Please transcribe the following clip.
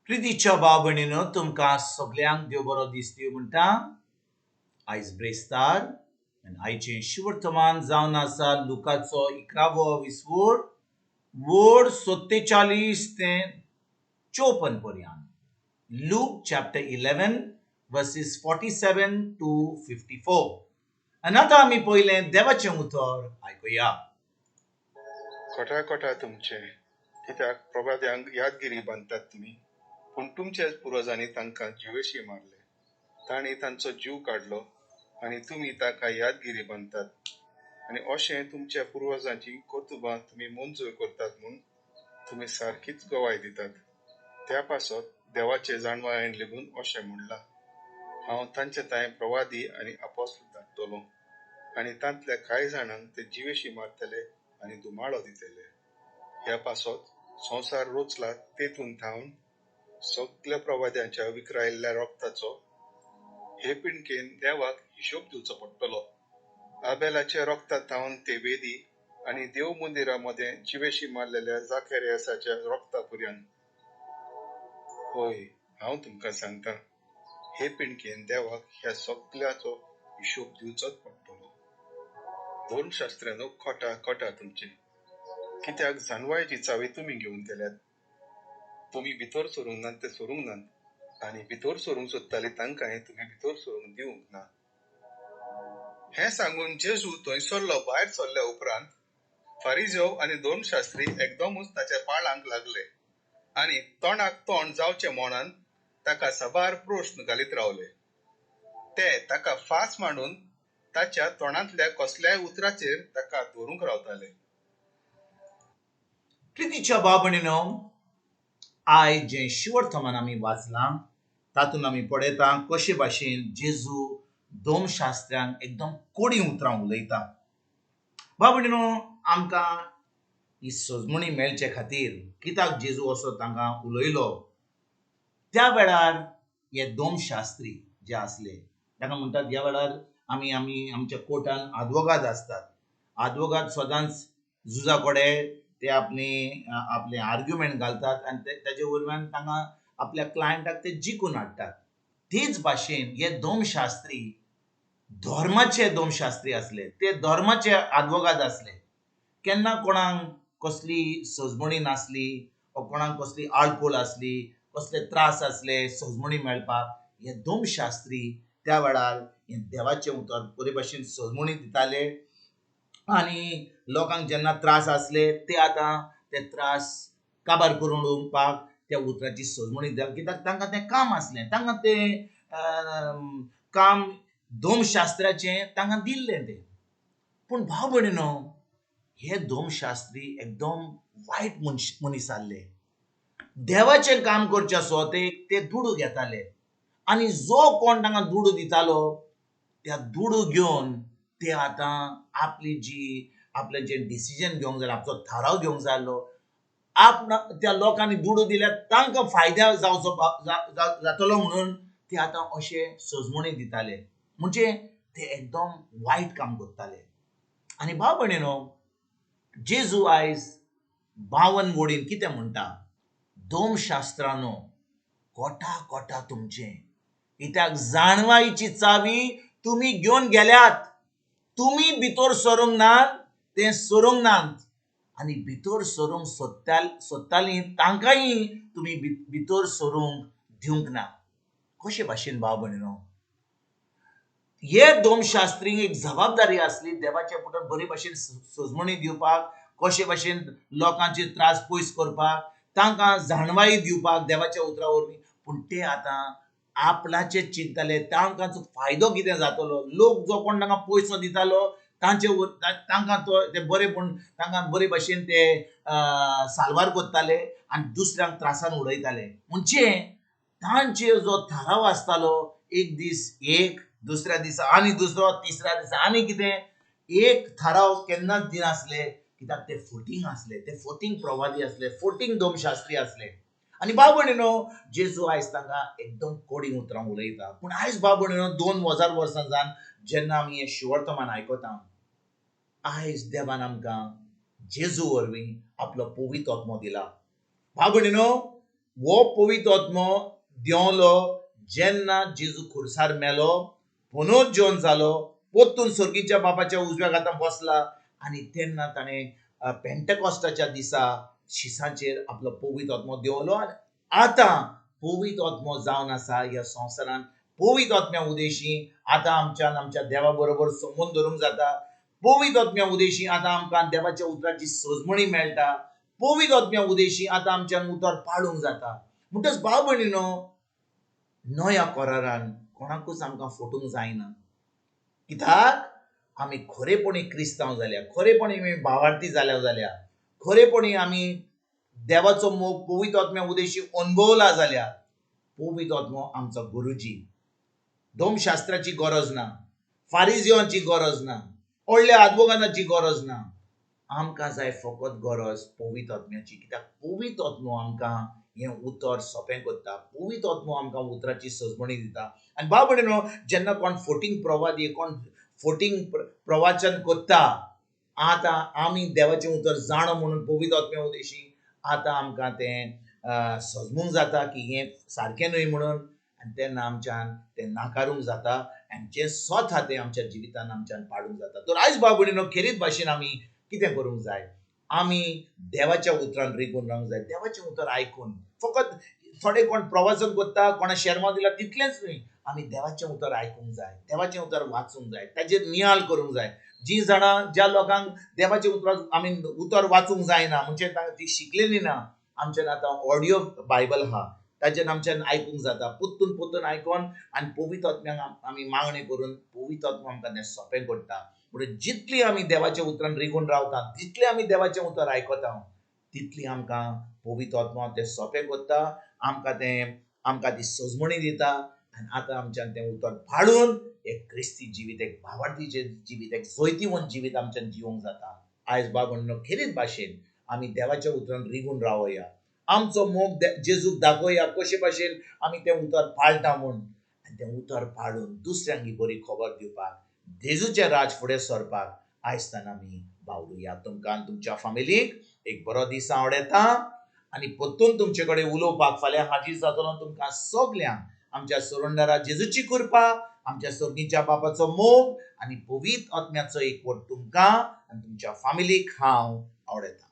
प्रितीच्या भाव भयणीनो तुमकां सगळ्यांक देव बरो दीस दिवं म्हणटा. आयज ब्रेस्तार आनी आयचें शिवर्तमान जावन आसा लुकाचो 11वो विसवोड वोड 47 ते 54 पर्यंत. Luke chapter 11 verses 47 to 54. आनी आतां आमी पयलें देवाचें उतर आयकुया. कोटा कोटा तुमचे कित्याक प्रभाद्यांक यादगिरी बांदतात तुमी, पूण तुमच्याच पुर्वजांनी तांकां जिवेशी मारले. तांणी तांचो जीव काडलो आनी तुमी ताका यादगिरी बांदतात. आनी अशें तुमच्या पुर्वजांची कर्तुबां तुमी मंजूर करतात म्हूण तुमी सारकीच गवाय दितात. त्या पासत देवाचे जाणवायेन लेगून अशें म्हणलां, हांव तांचे ताय प्रवादी आनी अपोस्तल धाडटलों आनी तांतल्या कांय जाणांक ते जिवेशी मारतले आनी दुमाळो दितले. ह्या पासत संवसार रोचला तेतून थावन सगळ्या प्रवाद्यांच्या विकरायल्ल्या रक्ताचो हे पिणकेन देवाक हिशोब दिवचो पडटलो. आबेलाच्या रक्तात थावन ते वेदी आनी देव मंदिरामध्ये जिवेशी मारलेल्या जाकेरियासाच्या रक्ता पर्यंत. होय, हांव तुमकां सांगता, हे पिणकेन देवाक ह्या सगळ्याचो हिशोब दिवचोच पडटलो. दोन शास्त्रांनो खोटा खोटा तुमचे कित्याक जानवायची चावी तुमी घेवन गेल्यात. तुमी भितर सरूंक नात ते सरूंक नात आनी भितर सरूंक सोदताली तांकांय तुमी भितर सरूंक दिवंक ना. हें सांगून जेजू थंय सरलो. भायर सरल्या उपरांत फारिजेव आनी दोन शास्त्री एकदमूच ताच्या पाळांक लागले आनी तोंडाक तोंड जावचे म्हणून ताका सबार प्रश्न घालीत रावले. ते ताका फास मांडून ताच्या तोंडांतल्या कसल्याय उतराचेर ताका धरूंक रावताले. प्रितीच्या भाव भयणीनो, आयज जें शिवर्तमान आमी वाचलां तातूंत आमी पळयता कशे भाशेन जेजू दोन शास्त्र्यांक एकदम कोडी उतरां उलयता. भाव भयणीनो, आमकां ही सजमणी मेळचे खातीर कित्याक जेजू असो तांकां उलयलो. त्या वेळार हे दोन शास्त्री जे आसले ताका म्हणटात, ह्या वेळार आमी आमच्या कोर्टान आदवोगाद आसतात. आदवोगाद सदांच जुजा कडेन ते आपले आर्ग्युमेंट घालतात आनी तेजे वरवीं तांकां आपल्या क्लायंटाक ते जिखून हाडटात. तेच भाशेन हे दोन शास्त्री धर्माचे दोन शास्त्री आसले. ते धर्माचे आदवोगाद आसले. केन्ना कोणाक कसली सजमणी नासली वा कोणाक कसली आळखोळ आसली, कसले त्रास आसले सजमणी मेळपाक, हे दोन शास्त्री त्या वेळार हे देवाचें उतर बरे भाशेन सजमणी दिताले आनी लोकांक जेन्ना त्रास आसले ते आतां ते त्रास काबार करून उडोवपाक त्या उतराची सजमणी दिताले. कित्याक तांकां तें काम आसलें, तांकां तें काम दोन शास्त्राचें तांकां दिल्लें तें. पूण भाव भयणीनो, हे दोन शास्त्री एकदम वायट मनीस आसले. देवाचें काम करचे सुवातेक ते दुडू घेताले आनी जो कोण तांकां दुडू दितालो त्या दुडू घेवन ते आतां आपलें जें डिसिजन घेवंक जाय, आपलो थाराव घेवंक जाय आसलो, त्या लोकांनी दुडू दिल्यार तांकां फायदा जातलो म्हणून ते आतां अशे सजमणी दिताले. म्हणजे ते एकदम वायट काम करताले. आनी भाव भयणीनो, जेजू आयज 52 वडीन कितें म्हणटा, दोन शास्त्रांनो कोटा कोटा तुमचें, कित्याक जाणवायेची चावी तुमी घेवन गेल्यात. तुमी भितर सरूंक नात, ते सरूंक नात आनी भितर सरूंक सोदतालीं तांकांय तुमी भितर सरूंक दिवंक ना. कशे भाशेन भाव भयणीनो, हे दोन शास्त्रींक एक जबाबदारी आसली देवाच्या पुढे बरे भाशेन सजमणी दिवपाक, कशे भाशेन लोकांचे त्रास पयस करपाक, तांकां जाणवाई दिवपाक देवाच्या उतरा वरवीं. पूण ते आतां आपल्याचें चिंतताले, तांकां फायदो कितें जातलो. लोक जो कोण तांकां पयसो दितालो तांकां ते बरेपण तांकां बरे भाशेन ते साल्वार करताले आनी दुसऱ्यांक त्रासान उडयताले. म्हणजे तांचे जो थाराव आसतालो, एक दीस एक, दुसऱ्या दिसा आनी दुसरो, तिसऱ्या दिसा आनी कितें, एक थाराव केन्नाच दिनासले. कित्याक ते फटींग आसले, ते फटींग प्रवादी आसले, फटींग दोन शास्त्री आसले. आनी भाव भयणीनो, जेजू आयज तांकां एकदम कोडी उतरां उलयता. पूण आयज भाव भयणीनो, 2000 वर्सां जावन जेन्ना आमी हें शिवर्तमान आयकता, आयज देवान आमकां जेजू वरवीं आपलो पवित्र आत्मो दिला. भाव भयणीनो, वो पवित्र आत्मो देवलो जेन्ना जेजू खुर्सार मेलो पुनरुज्जीवन जालो पोत्तून सर्गीच्या बापाच्या उजव्या हातान बसला आणि तेन्ना ताणें पेंटकॉस्टाच्या दिसा शिसाचेर आपलो पवित्र आत्मो देवलो आनी आतां पवित्र आत्मो जावन आसा ह्या संवसारान पवित्र आत्म्या उदेशी आतां आमच्यान आमच्या देवा बरोबर संबंद धरूंक जाता पवित्र आत्म्या उदेशी आतां आमकां देवाच्या उतराची सजमणी मेळटा पवित्र आत्म्या उदेशी आतां आमच्यान उतर पाळूंक जाता म्हणटच भाव भयणीनो नव्या करारान कोणाकूच आमकां फटूंक जायना कित्याक आमी खरेपणी क्रिस्तांव जाल्या खरेपणी आमी भावार्थी जाल्या खरेपणी आमी देवाचो मोग पवित्र आत्म्या उदेशी अनुभवला जाल्यार पवित्र आत्मो आमचो गुरुजी धोमशास्त्राची गरज ना फारिजियांची गरज ना व्हडल्या आदवोगादाची गरज ना आमकां जाय फकत गरज पवित्र आत्म्याची कित्याक पवित्र आत्मो आमकां हें उतर सोंपें करता पवित्र आत्मो आमकां उतराची सजमणी दिता आनी भाव भयणीनो जेन्ना कोण फोटींग प्रवादी कोण फोटींग प्रवाचन करता आतां आमी देवाचें उतर जाणो म्हणून पवित्र आत्म्या उदेशी आतां आमकां तें सजमूंक जाता की हें सारकें न्हय म्हणून आनी तेन्ना आमच्यान तें नाकारूंक जाता आनी जें सत आहा तें आमच्या जिवितान आमच्यान पाडूंक जाता तर आयज भाव भयणीनो खेरीत भाशेन आमी कितें करूंक जाय आमी देवाच्या उतरान रिगून रावंक जाय देवाचें उतर आयकून फकत थोडे कोण प्रवाचन करता कोणा शर्मा दिला तितलेंच न्हय आमी देवाचें उतर आयकूंक जाय देवाचें उतर वाचूंक जाय ताजेर नियाळ करूंक जाय जीं जाणां ज्या लोकांक देवाचें उतर आमी उतर वाचूंक जायना म्हणजे ती शिकलेलीं ना आमच्यान आतां ऑडियो बायबल आहा ताजेर आमच्यान आयकूंक जाता पोत्तून आयकोन आनी पवित्र आत्म्याक आमी मागणी करून पवित्र आत्मो आमकां तें सोंपें करता म्हणून जितली आमी देवाच्या उतरान रिगून रावता जितलें आमी देवाचें उतर आयकता तितली आमकां पवित्र आत्मो तें सोंपें करता आमकां ती सजमणी दिता आनी आतां आमच्यान तें उतर पाळून एक क्रिस्ती जिवीत एक भावार्थीचें जिवीत एक जैतिवंत जिवीत आमच्यान जिवंक जाता आयज बाब म्हणून खेरीत भाशेन आमी देवाच्या उतरान रिगून रावया आमचो मोग जेजूक दाखोवया कशे भाशेन आमी तें उतर पाळटा म्हूण आनी तें उतर पाळून दुसऱ्यांक ही बरी खबर दिवपाक जेजूचें राज फुडें सरपाक आयजतान आमी बावलुया तुमकां आनी तुमच्या फॅमिलीक एक बरो दीस हांव येता आनी परतून तुमचे कडेन उलोवपाक फाल्यां हाजीर जातलो तुमकां सगल्यांक आमच्या सुरंदरा जेजूची कृपा आमच्या सर्गीच्या बापाचो मोग आनी पवित्र आत्म्याचो एकवट तुमकां आनी तुमच्या फॅमिलीक हांव आवडयता